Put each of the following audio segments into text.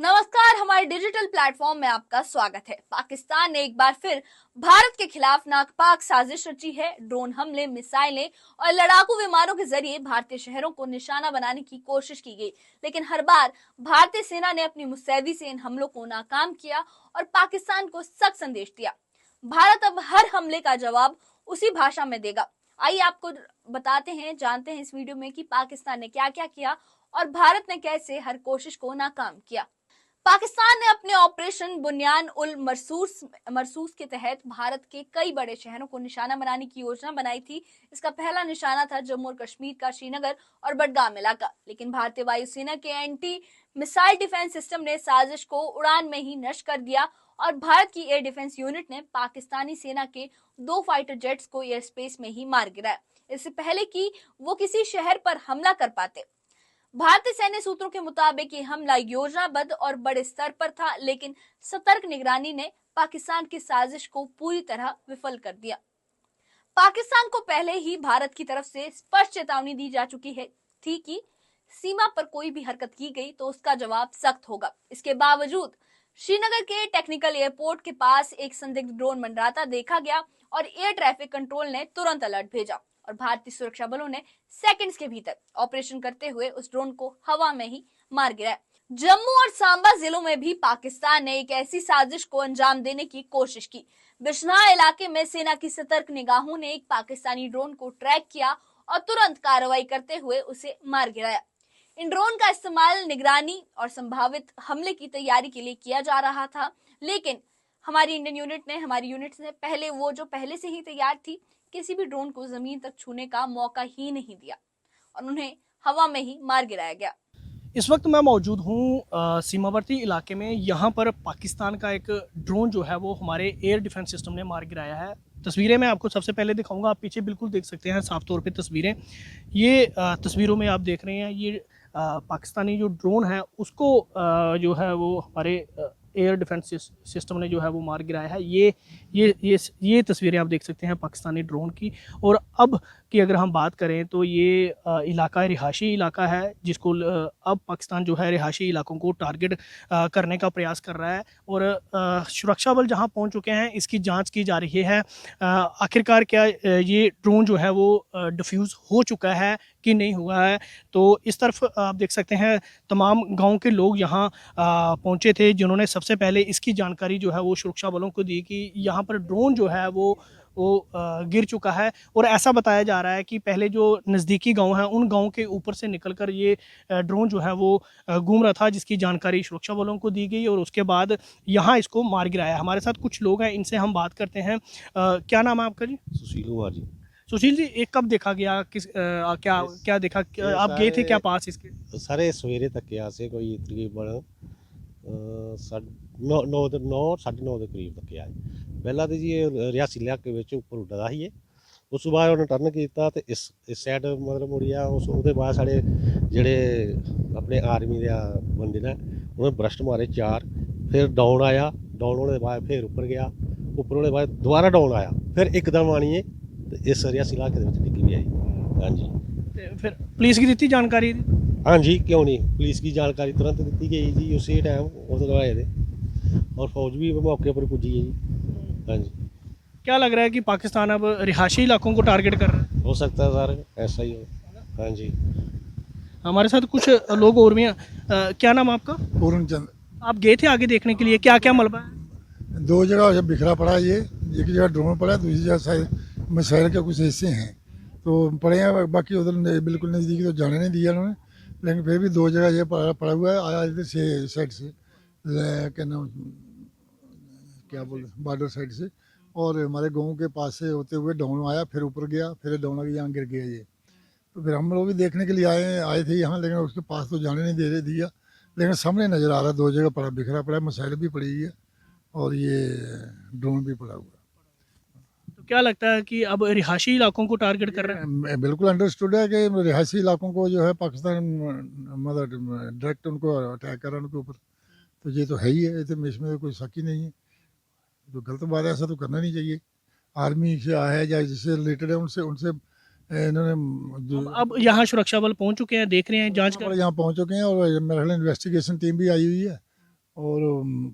नमस्कार, हमारे digital platform में आपका स्वागत है। पाकिस्तान ने एक बार फिर भारत के खिलाफ नापाक साजिश रची है। ड्रोन हमले, मिसाइलें और लड़ाकू विमानों के जरिए भारतीय शहरों को निशाना बनाने की कोशिश की गई, लेकिन हर बार भारतीय सेना ने अपनी मुस्तैदी से इन हमलों को नाकाम किया और पाकिस्तान को सख्त संदेश दिया। भारत अब हर हमले का जवाब उसी भाषा में देगा। आइए आपको बताते हैं, जानते हैं इस वीडियो में कि पाकिस्तान ने क्या क्या किया और भारत ने कैसे हर कोशिश को नाकाम किया। पाकिस्तान ने अपने ऑपरेशन बुनियान उल मरसूस के तहत भारत के कई बड़े शहरों को निशाना बनाने की योजना बनाई थी। इसका पहला निशाना था जम्मू और कश्मीर का श्रीनगर और बडगाम इलाका, लेकिन भारतीय वायुसेना के एंटी मिसाइल डिफेंस सिस्टम ने साजिश को उड़ान में ही नष्ट कर दिया और भारत की एयर डिफेंस यूनिट ने पाकिस्तानी सेना के 2 फाइटर जेट्स को एयर स्पेस में ही मार गिराया, इससे पहले कि वो किसी शहर पर हमला कर पाते। भारतीय सैन्य सूत्रों के मुताबिक ये हमला योजनाबद्ध और बड़े स्तर पर था, लेकिन सतर्क निगरानी ने पाकिस्तान की साजिश को पूरी तरह विफल कर दिया। पाकिस्तान को पहले ही भारत की तरफ से स्पष्ट चेतावनी दी जा चुकी थी कि सीमा पर कोई भी हरकत की गई तो उसका जवाब सख्त होगा। इसके बावजूद श्रीनगर के टेक्निकल एयरपोर्ट के पास एक संदिग्ध ड्रोन मंडराता देखा गया और एयर ट्रैफिक कंट्रोल ने तुरंत अलर्ट भेजा और भारतीय सुरक्षा बलों ने सेकंड्स के भीतर ऑपरेशन करते हुए उस ड्रोन को हवा में ही मार गिराया। जम्मू और सांबा जिलों में भी पाकिस्तान ने एक ऐसी साजिश को अंजाम देने की कोशिश की। बिश्नाह इलाके में सेना की सतर्क निगाहों ने एक पाकिस्तानी ड्रोन को ट्रैक किया और तुरंत कार्रवाई करते हुए उसे मार गिराया। इन ड्रोन का इस्तेमाल निगरानी और संभावित हमले की तैयारी के लिए किया जा रहा था, लेकिन हमारी यूनिट ने पहले से ही तैयार थी, किसी भी ड्रोन को जमीन तक छूने का मौका ही नहीं दिया और उन्हें हवा में ही मार गिराया गया। इस वक्त मैं मौजूद हूँ सीमावर्ती इलाके में। यहाँ पर पाकिस्तान का एक ड्रोन जो है वो हमारे एयर डिफेंस सिस्टम ने मार गिराया है। तस्वीरें मैं आपको सबसे पहले दिखाऊंगा। आप पीछे बिल्कुल देख सकते हैं साफ तौर पे तस्वीरें। ये तस्वीरों में आप देख रहे हैं, ये पाकिस्तानी जो ड्रोन है उसको जो है वो हमारे एयर डिफेंस सिस्टम ने जो है वो मार गिराया है। ये तस्वीरें आप देख सकते हैं पाकिस्तानी ड्रोन की। और अब की अगर हम बात करें तो ये इलाका रिहायशी इलाका है, जिसको अब पाकिस्तान जो है रिहायशी इलाकों को टारगेट करने का प्रयास कर रहा है और सुरक्षा बल जहां पहुंच चुके हैं इसकी जांच की जा रही है। आखिरकार क्या ये ड्रोन जो है वो डिफ्यूज़ हो चुका है कि नहीं हुआ है। तो इस तरफ आप देख सकते हैं तमाम गांव के लोग यहाँ पहुँचे थे, जिन्होंने सबसे पहले इसकी जानकारी जो है वो सुरक्षा बलों को दी कि यहाँ पर ड्रोन जो है वो गिर चुका है। और ऐसा बताया जा रहा है कि पहले जो नज़दीकी गांव हैं उन गांव के ऊपर से निकलकर ये ड्रोन जो है वो घूम रहा था, जिसकी जानकारी सुरक्षा बलों को दी गई और उसके बाद यहाँ इसको मार गिराया। हमारे साथ कुछ लोग हैं, इनसे हम बात करते हैं। क्या नाम है आपका जी? सुशील कुमार जी। सुशील जी, एक कब देखा गया, क्या देखा, आप गए थे क्या पास इसके? सारे सवेरे तक गया से कोई तकरीबन 9:30 ਦੇ ਕਰੀਬ ਤੱਕ ਆਏ। ਪਹਿਲਾਂ ਤੇ ਜੀ ਇਹ ਰਿਆਸੀ ਇਲਾਕੇ ਵਿੱਚ ਉੱਪਰ ਉੱਡਦਾ ਸੀ ਇਹ। ਉਸ ਤੋਂ ਬਾਅਦ ਉਹਨੇ ਟਰਨ ਕੀਤਾ ਤੇ ਇਸ ਸਾਈਡ ਮਤਲਬ ਮੁੜਿਆ। ਉਹਦੇ ਬਾਅਦ ਸਾਡੇ ਜਿਹੜੇ ਆਪਣੇ ਆਰਮੀ ਦੇ ਬੰਦੇ ਨੇ ਉਹਨੇ ਬਰਸਟ ਮਾਰੇ 4। ਫਿਰ ਡਾਊਨ ਆਇਆ, ਡਾਊਨ ਹੋਣੇ ਦੇ ਬਾਅਦ ਫਿਰ ਉੱਪਰ ਗਿਆ, ਉੱਪਰ ਹੋਣੇ ਦੇ ਬਾਅਦ ਦੁਬਾਰਾ ਡਾਊਨ ਆਇਆ, ਫਿਰ ਇੱਕਦਮ ਆਣੀ ਹੈ ਤੇ ਇਸ ਰਿਆਸੀ ਇਲਾਕੇ ਦੇ ਵਿੱਚ ਡਿੱਗੀ ਵੀ ਆਈ। ਹਾਂਜੀ, ਤੇ ਫਿਰ ਪੁਲਿਸ ਕੀ ਦਿੱਤੀ ਜਾਣਕਾਰੀ? हाँ जी, क्यों नहीं, पुलिस की जानकारी तुरंत दी गई जी उसी टाइम उस आए थे और फौज भी मौके पर पुजी है जी। हाँ जी। क्या लग रहा है कि पाकिस्तान अब रिहायशी इलाकों को टारगेट कर रहा है? हो सकता है सर, ऐसा ही हो। हाँ जी। हमारे साथ कुछ लोग और भी हैं। क्या नाम आपका? पूर्ण चंद। आप गए थे आगे देखने के लिए, क्या क्या मलबा है? 2 जगह बिखरा पड़ा है ये, एक जगह ड्रोन पड़ा है, दूसरी जगह शायद मिसाइल के कुछ हिस्से हैं तो पड़े हैं। बाकी उधर बिल्कुल नज़दीकी तो जाने नहीं दिया उन्होंने, लेकिन फिर भी 2 जगह ये पड़ा हुआ है। आया इधर से साइड से, क्या नाम, क्या बोल, बॉर्डर साइड से, और हमारे गाँव के पास से होते हुए डाउन आया, फिर ऊपर गया, फिर डाउन आके यहाँ गिर गया ये। तो फिर हम लोग भी देखने के लिए आए थे यहाँ, लेकिन उसके पास तो जाने नहीं दे रहे दिया, लेकिन सामने नज़र आ रहा है 2 जगह पड़ा, बिखरा पड़ा है, मिसाइल भी पड़ी हुई है और ये ड्रोन भी पड़ा हुआ है। तो क्या लगता है कि अब रिहायशी इलाकों को टारगेट कर रहे हैं? बिल्कुल अंडरस्टूड है कि रिहायशी इलाकों को जो है पाकिस्तान मतलब डायरेक्ट उनको अटैक कर रहा है उनके ऊपर, तो ये तो है ही है, इसमें इसमें कोई शक ही नहीं है। तो गलत बात है, ऐसा तो करना नहीं चाहिए। आर्मी से आया है या जिससे रिलेटेड है उनसे उनसे इन्होंने अब यहाँ सुरक्षा बल पहुंच चुके हैं, देख रहे हैं, जांच कर यहाँ पहुँच चुके हैं और मेरे ख्याल इन्वेस्टिगेशन टीम भी आई हुई है और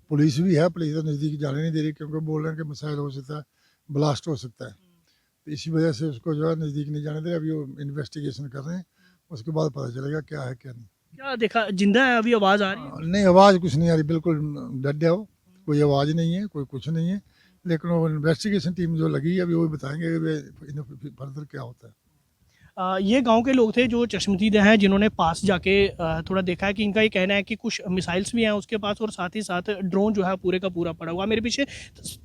पुलिस भी है, पुलिस तो नज़दीक जाने नहीं दे रही क्योंकि बोल रहे हैं कि मिसाइल हो सकता है, ब्लास्ट हो सकता है। तो इसी वजह से उसको जो है नज़दीक नहीं जाने दे रहे। अभी वो इन्वेस्टिगेशन कर रहे हैं, उसके बाद पता चलेगा क्या है क्या नहीं। क्या देखा, जिंदा है? अभी आवाज़ आ रही है? नहीं, आवाज़ कुछ नहीं आ रही, बिल्कुल डेड है वो, कोई आवाज़ नहीं है, कोई कुछ नहीं है। लेकिन वो इन्वेस्टिगेशन टीम जो लगी है अभी वो बताएंगे कि फर्दर क्या होता है। ये गांव के लोग थे जो चश्मदीद हैं, जिन्होंने पास जाके थोड़ा देखा है कि इनका ये कहना है कि कुछ मिसाइल्स भी हैं उसके पास और साथ ही साथ ड्रोन जो है पूरे का पूरा पड़ा हुआ। मेरे पीछे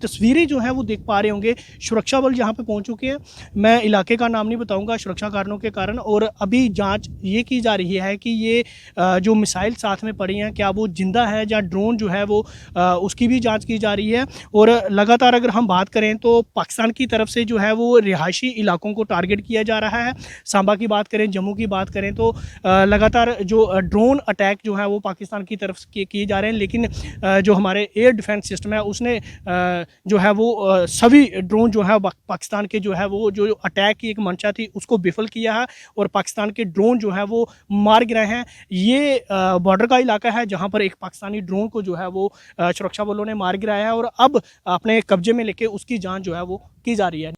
तस्वीरें जो हैं वो देख पा रहे होंगे, सुरक्षा बल जहाँ पे पहुँच चुके हैं। मैं इलाके का नाम नहीं बताऊँगा सुरक्षा कारणों के कारण। और अभी जाँच ये की जा रही है कि ये जो मिसाइल साथ में पड़ी हैं क्या वो जिंदा है या ड्रोन जो है वो उसकी भी जाँच की जा रही है। और लगातार अगर हम बात करें तो पाकिस्तान की तरफ से जो है वो रिहायशी इलाकों को टारगेट किया जा रहा है। सांबा की बात करें, जम्मू की बात करें तो लगातार जो ड्रोन अटैक जो है वो पाकिस्तान की तरफ से किए जा रहे हैं। लेकिन जो हमारे एयर डिफेंस सिस्टम है उसने जो है वो सभी ड्रोन जो है पाकिस्तान के जो है वो जो अटैक की एक मंशा थी उसको विफल किया है और पाकिस्तान के ड्रोन जो है वो मार गिराए हैं। ये बॉर्डर का इलाका है जहाँ पर एक पाकिस्तानी ड्रोन को जो है वो सुरक्षा बलों ने मार गिराया है और अब अपने कब्जे में लेके उसकी जाँच जो है वो की जा रही है।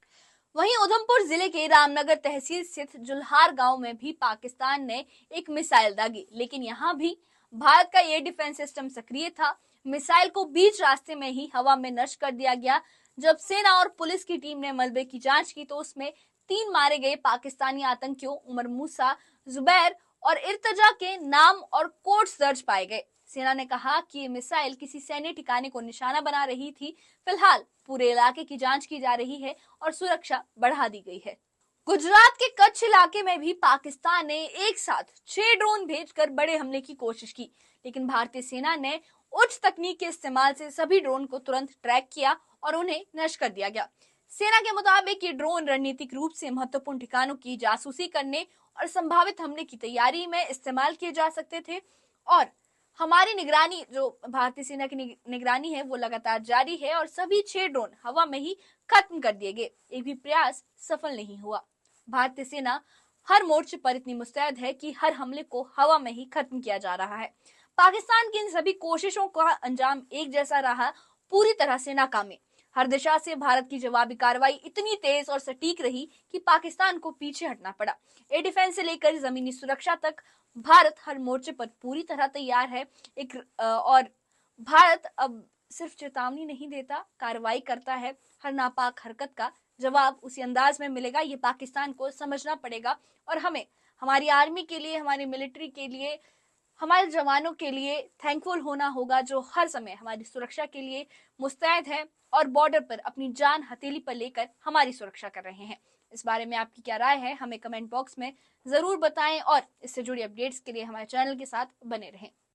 वहीं उधमपुर जिले के रामनगर तहसील स्थित जुल्हार गांव में भी पाकिस्तान ने एक मिसाइल दागी, लेकिन यहां भी भारत का एयर डिफेंस सिस्टम सक्रिय था। मिसाइल को बीच रास्ते में ही हवा में नष्ट कर दिया गया। जब सेना और पुलिस की टीम ने मलबे की जांच की तो उसमें 3 मारे गए पाकिस्तानी आतंकियों उमर मूसा, जुबैर और इर्तजा के नाम और कोड्स दर्ज पाए गए। सेना ने कहा कि ये मिसाइल किसी सैन्य ठिकाने को निशाना बना रही थी। फिलहाल पूरे इलाके की जांच की जा रही है और सुरक्षा बढ़ा दी गई है। गुजरात के कच्छ इलाके में भी पाकिस्तान ने एक साथ 6 ड्रोन भेजकर बड़े हमले की कोशिश की, लेकिन भारतीय सेना ने उच्च तकनीक के इस्तेमाल से सभी ड्रोन को तुरंत ट्रैक किया और उन्हें नष्ट कर दिया गया। सेना के मुताबिक ये ड्रोन रणनीतिक रूप से महत्वपूर्ण ठिकानों की जासूसी करने और संभावित हमले की तैयारी में इस्तेमाल किए जा सकते थे। और हमारी निगरानी, जो भारतीय सेना की निगरानी है, वो लगातार जारी है और सभी 6 ड्रोन हवा में ही खत्म कर दिए गए। एक भी प्रयास सफल नहीं हुआ। भारतीय सेना हर मोर्चे पर इतनी मुस्तैद है कि हर हमले को हवा में ही खत्म किया जा रहा है। पाकिस्तान की इन सभी कोशिशों का अंजाम एक जैसा रहा, पूरी तरह से नाकामी। हर दिशा से भारत की जवाबी कार्रवाई इतनी तेज और सटीक रही कि पाकिस्तान को पीछे हटना पड़ा। एयर डिफेंस से लेकर जमीनी सुरक्षा तक भारत हर मोर्चे पर पूरी तरह तैयार है। और भारत अब सिर्फ चेतावनी नहीं देता, कार्रवाई करता है। हर नापाक हरकत का जवाब उसी अंदाज में मिलेगा, ये पाकिस्तान को समझना पड़ेगा। और हमें हमारी आर्मी के लिए, हमारी मिलिट्री के लिए, हमारे जवानों के लिए थैंकफुल होना होगा जो हर समय हमारी सुरक्षा के लिए मुस्तैद है और बॉर्डर पर अपनी जान हथेली पर लेकर हमारी सुरक्षा कर रहे हैं। इस बारे में आपकी क्या राय है, हमें कमेंट बॉक्स में जरूर बताएं और इससे जुड़ी अपडेट्स के लिए हमारे चैनल के साथ बने रहें।